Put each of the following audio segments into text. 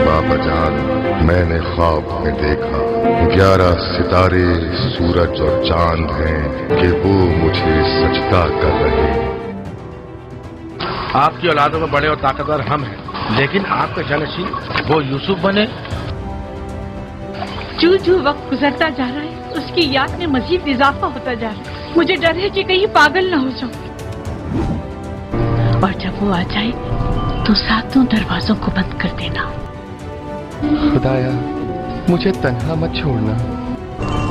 बाबा जान, मैंने ख्वाब में देखा 11 सितारे, सूरज और चांद हैं कि वो मुझे सजदा कर रहे हैं। आपकी औलादों में बड़े और ताकतवर हम हैं, लेकिन आपका जानशीन वो यूसुफ बने। जो जो वक्त गुजरता जा रहा है उसकी याद में मजीद इजाफा होता जा रहा है। मुझे डर है कि कहीं पागल ना हो जाऊं। और जब वो आ जाए तो सातों दरवाजों को बंद कर देना। खुदाया, मुझे तन्हा मत छोड़ना।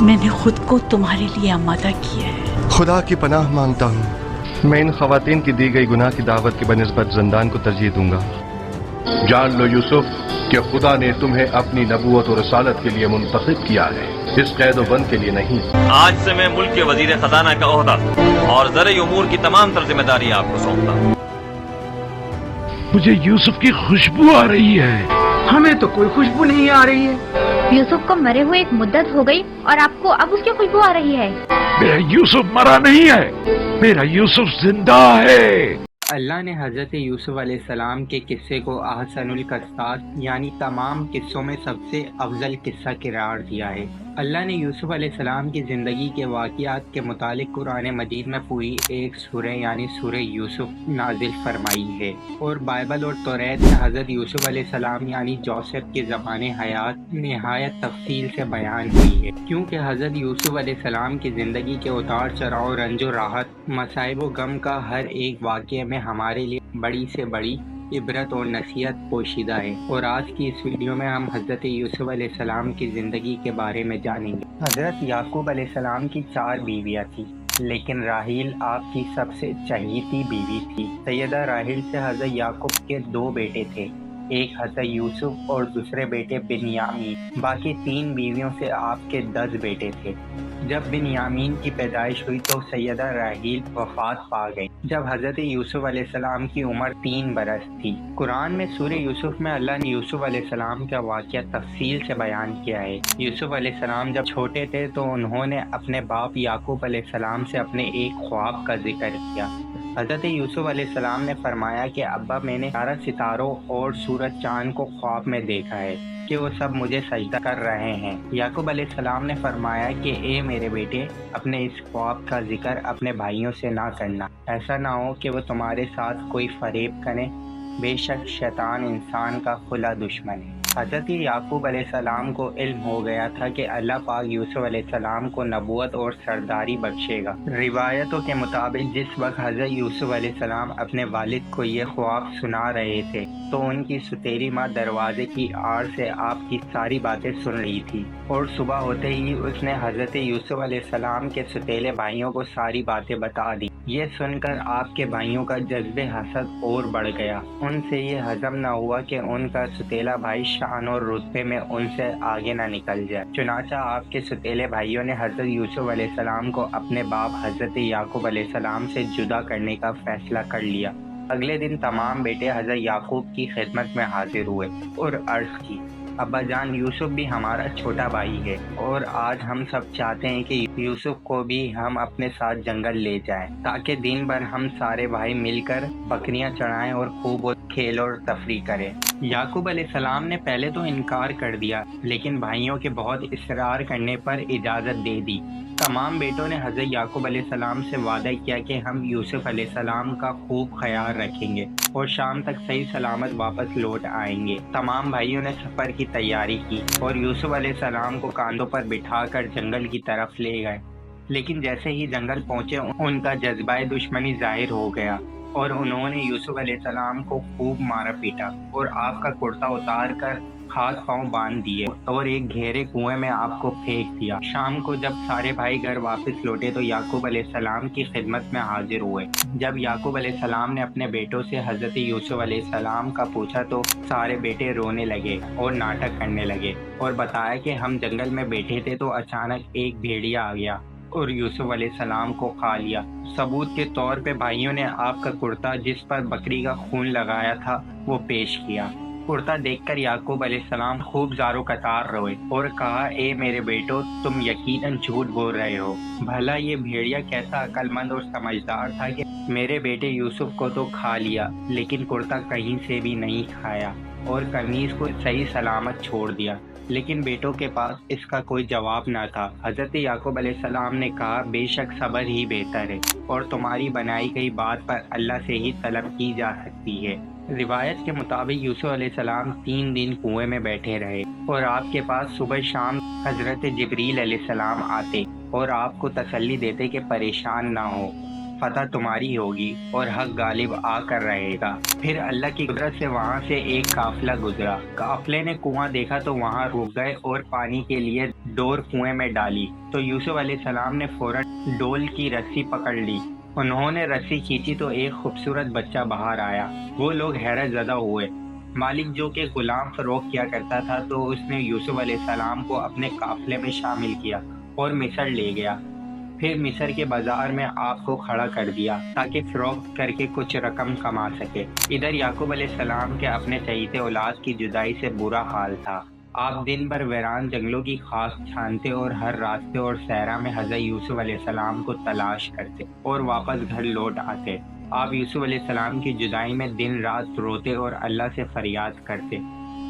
मैंने खुद को तुम्हारे लिए आमादा किया है। खुदा की पनाह मांगता हूँ। मैं इन खवातीन की दी गई गुनाह की दावत की बनिस्बत जिंदान को तरजीह दूंगा। जान लो यूसुफ कि खुदा ने तुम्हें अपनी नबूवत और रसालत के लिए मुंतखब किया है, इस कैद बंद के लिए नहीं। आज से मैं मुल्क के वजीर खजाना का ओहदा और ज़र उमूर की तमाम तर जिम्मेदारी आपको सौंपता हूँ। मुझे यूसुफ की खुशबू आ रही है। हमें तो कोई खुशबू नहीं आ रही है। यूसुफ को मरे हुए एक मुद्दत हो गई और आपको अब उसकी खुशबू आ रही है। मेरा यूसुफ मरा नहीं है, मेरा यूसुफ जिंदा है। अल्लाह ने हज़रत यूसुफ अलैहिस्सलाम के किस्से को अहसनुल क़िस्सास यानी तमाम किस्सों में सबसे अफजल किस्सा करार दिया है। अल्लाह ने यूसुफ अलैहिस्सलाम की ज़िंदगी के वाक़ियात के मुतालिक कुरान मजीद में पूरी एक सूरह यानी सूरह यूसुफ नाजिल फरमाई है, और बाइबल और तौरात में हज़रत यूसुफ अलैहिस्सलाम यानी जोसेफ के ज़माने हयात निहायत तफसील से बयान हुई है, क्योंकि हज़रत यूसुफ अलैहिस्सलाम की ज़िंदगी के उतार चढ़ाव, रंजो राहत, मसाइब व गम का हर एक वाक़ये में हमारे लिए बड़ी से बड़ी इबरत और नसीहत पोशीदा है। और आज की इस वीडियो में हम हज़रत यूसुफ अलैहिस्सलाम की ज़िंदगी के बारे में जानेंगे। हज़रत याकूब अलैहिस्सलाम की 4 बीवियाँ थी, लेकिन राहील आपकी सबसे चहेती बीवी थी। सैयदा राहील से हज़रत याकूब के 2 बेटे थे, एक हज़रत यूसुफ और दूसरे बेटे बिन्यामीन। बाकी 3 बीवियों से आपके 10 बेटे थे। जब बिन्यामीन की पैदाइश हुई तो सैयदा राहील वफात पा गई जब हज़रत यूसुफ अलैहिस्सलाम की उम्र 3 बरस थी। कुरान में सूरह यूसुफ में अल्लाह ने यूसुफ अलैहिस्सलाम का वाक़या तफसील से बयान किया है। यूसुफ अलैहिस्सलाम जब छोटे थे तो उन्होंने अपने बाप याकूब अलैहिस्सलाम से अपने एक ख्वाब का जिक्र किया। हज़रत यूसुफ अलैहिस्सलाम ने फरमाया कि अब्बा, मैंने 11 सितारों और सूरज चांद को ख्वाब में देखा है कि वो सब मुझे सजदा कर रहे हैं। याकूब अलैहिस्सलाम ने फरमाया कि ए मेरे बेटे, अपने इस ख्वाब का जिक्र अपने भाइयों से ना करना, ऐसा ना हो कि वो तुम्हारे साथ कोई फरेब करें। बेशक शैतान इंसान का खुला दुश्मन है। हज़रत याकूब अलैहिस्सलाम को इल्म हो गया था कि अल्लाह पाक यूसुफ अलैहिस्सलाम को नबूवत और सरदारी बख्शेगा। रिवायतों के मुताबिक जिस वक्त हज़रत यूसुफ अलैहिस्सलाम अपने वालिद को ये ख्वाब सुना रहे थे तो उनकी सुतेरी माँ दरवाजे की आड़ से आपकी सारी बातें सुन रही थी, और सुबह होते ही उसने हज़रत यूसुफ अलैहिस्सलाम के सुतेले भाइयों को सारी बातें बता दी। ये सुनकर आपके भाइयों का जज्बे हसद और बढ़ गया। उनसे ये हजम न हुआ कि उनका सुतेला भाई शान और रुतबे में उनसे आगे न निकल जाए। चुनाचा आपके सुतेले भाइयों ने हज़रत यूसुफ अलैहिस्सलाम को अपने बाप हज़रत याकूब अलैहिस्सलाम से जुदा करने का फैसला कर लिया। अगले दिन तमाम बेटे हज़रत याकूब की खिदमत में हाजिर हुए और अर्ज़ की, अब्बा जान, यूसुफ भी हमारा छोटा भाई है और आज हम सब चाहते हैं कि यूसुफ को भी हम अपने साथ जंगल ले जाएं, ताकि दिन भर हम सारे भाई मिलकर बकरियां चढ़ाएं और खूब खेल और तफरी करें। याकूब अलैहिस्सलाम ने पहले तो इनकार कर दिया, लेकिन भाइयों के बहुत इसरार करने पर इजाज़त दे दी। तमाम बेटों ने हज़रत याकूब अलैहिस्सलाम से वादा किया कि हम यूसुफ अलैहिस्सलाम का खूब ख्याल रखेंगे और शाम तक सही सलामत वापस लौट आएंगे। तमाम भाइयों ने सफ़र की तैयारी की और यूसुफ अलैहिस्सलाम को कांधों पर बिठाकर जंगल की तरफ ले गए। लेकिन जैसे ही जंगल पहुंचे उनका जज्बा दुश्मनी जाहिर हो गया और उन्होंने यूसुफ अलैहिस्सलाम को खूब मारा पीटा और आपका कुर्ता उतार कर हाथ पांव बांध दिए और एक गहरे कुएं में आपको फेंक दिया। शाम को जब सारे भाई घर वापस लौटे तो याकूब अलैहिस्सलाम की खिदमत में हाजिर हुए। जब याकूब अलैहिस्सलाम ने अपने बेटों से हज़रत यूसुफ अलैहिस्सलाम का पूछा तो सारे बेटे रोने लगे और नाटक करने लगे और बताया कि हम जंगल में बैठे थे तो अचानक एक भेड़िया आ गया और यूसुफ अलैहिस्सलाम को खा लिया। सबूत के तौर पे भाइयों ने आपका कुर्ता जिस पर बकरी का खून लगाया था वो पेश किया। कुर्ता देखकर याकूब अलैहिस्सलाम खूब ज़ारो कतार रोए और कहा, ए मेरे बेटो, तुम यकीनन झूठ बोल रहे हो। भला ये भेड़िया कैसा अक्लमंद और समझदार था कि मेरे बेटे यूसुफ को तो खा लिया लेकिन कुर्ता कहीं से भी नहीं खाया। اور قمیص کو صحیح سلامت چھوڑ دیا، لیکن بیٹوں کے پاس اس کا کوئی جواب نہ تھا۔ حضرت یعقوب علیہ السلام نے کہا بے شک صبر ہی بہتر ہے اور تمہاری بنائی گئی بات پر اللہ سے ہی طلب کی جا سکتی ہے۔ روایت کے مطابق یوسف علیہ السلام 3 دن کنویں میں بیٹھے رہے اور آپ کے پاس صبح شام حضرت جبریل علیہ السلام آتے اور آپ کو تسلی دیتے کہ پریشان نہ ہو، فتح تمہاری ہوگی اور حق غالب آ کر رہے گا۔ پھر اللہ کی قدرت سے وہاں سے ایک قافلہ گزرا۔ قافلے نے کنواں دیکھا تو وہاں رک گئے اور پانی کے لیے ڈور کنویں میں ڈالی تو یوسف علیہ السلام نے فوراً ڈول کی رسی پکڑ لی۔ انہوں نے رسی کھینچی تو ایک خوبصورت بچہ باہر آیا۔ وہ لوگ حیرت زدہ ہوئے۔ مالک جو کہ غلام فروخت کیا کرتا تھا تو اس نے یوسف علیہ السلام کو اپنے قافلے میں شامل کیا اور مصر لے گیا۔ پھر مصر کے بازار میں آپ کو کھڑا کر دیا تاکہ فروخت کر کے کچھ رقم کما سکے۔ ادھر یعقوب علیہ السلام کے اپنے چہیتے اولاد کی جدائی سے برا حال تھا۔ آپ دن بھر ویران جنگلوں کی خاک چھانتے اور ہر راستے اور صحرا میں حضرت یوسف علیہ السلام کو تلاش کرتے اور واپس گھر لوٹ آتے۔ آپ یوسف علیہ السلام کی جدائی میں دن رات روتے اور اللہ سے فریاد کرتے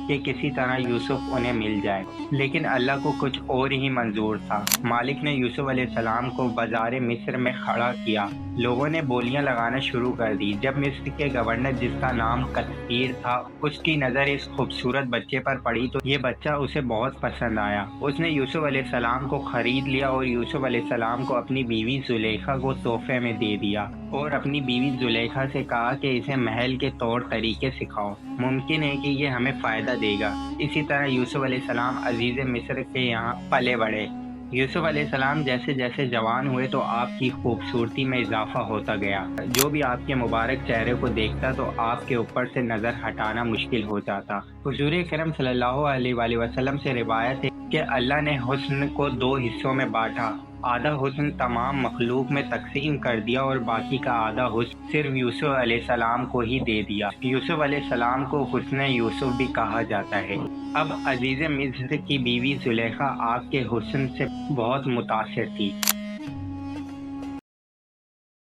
کہ کسی طرح یوسف انہیں مل جائے، لیکن اللہ کو کچھ اور ہی منظور تھا۔ مالک نے یوسف علیہ السلام کو بازار مصر میں کھڑا کیا۔ لوگوں نے بولیاں لگانا شروع کر دی۔ جب مصر کے گورنر جس کا نام قطفیر تھا اس کی نظر اس خوبصورت بچے پر پڑی تو یہ بچہ اسے بہت پسند آیا۔ اس نے یوسف علیہ السلام کو خرید لیا اور یوسف علیہ السلام کو اپنی بیوی زلیخا کو تحفے میں دے دیا اور اپنی بیوی زلیخا سے کہا کہ اسے محل کے طور طریقے سکھاؤ، ممکن ہے کہ یہ ہمیں فائدہ دے گا۔ اسی طرح یوسف علیہ السلام عزیز مصر کے یہاں پلے بڑھے۔ یوسف علیہ السلام جیسے جیسے جوان ہوئے تو آپ کی خوبصورتی میں اضافہ ہوتا گیا۔ جو بھی آپ کے مبارک چہرے کو دیکھتا تو آپ کے اوپر سے نظر ہٹانا مشکل ہو جاتا۔ حضور اکرم صلی اللہ علیہ وآلہ وسلم سے روایت ہے کہ اللہ نے حسن کو 2 حصوں میں بانٹا، آدھا حسن تمام مخلوق میں تقسیم کر دیا اور باقی کا آدھا حسن صرف یوسف علیہ السلام کو ہی دے دیا۔ یوسف علیہ السلام کو حسن یوسف بھی کہا جاتا ہے۔ اب عزیز مصر کی بیوی زلیخا آپ کے حسن سے بہت متاثر تھی۔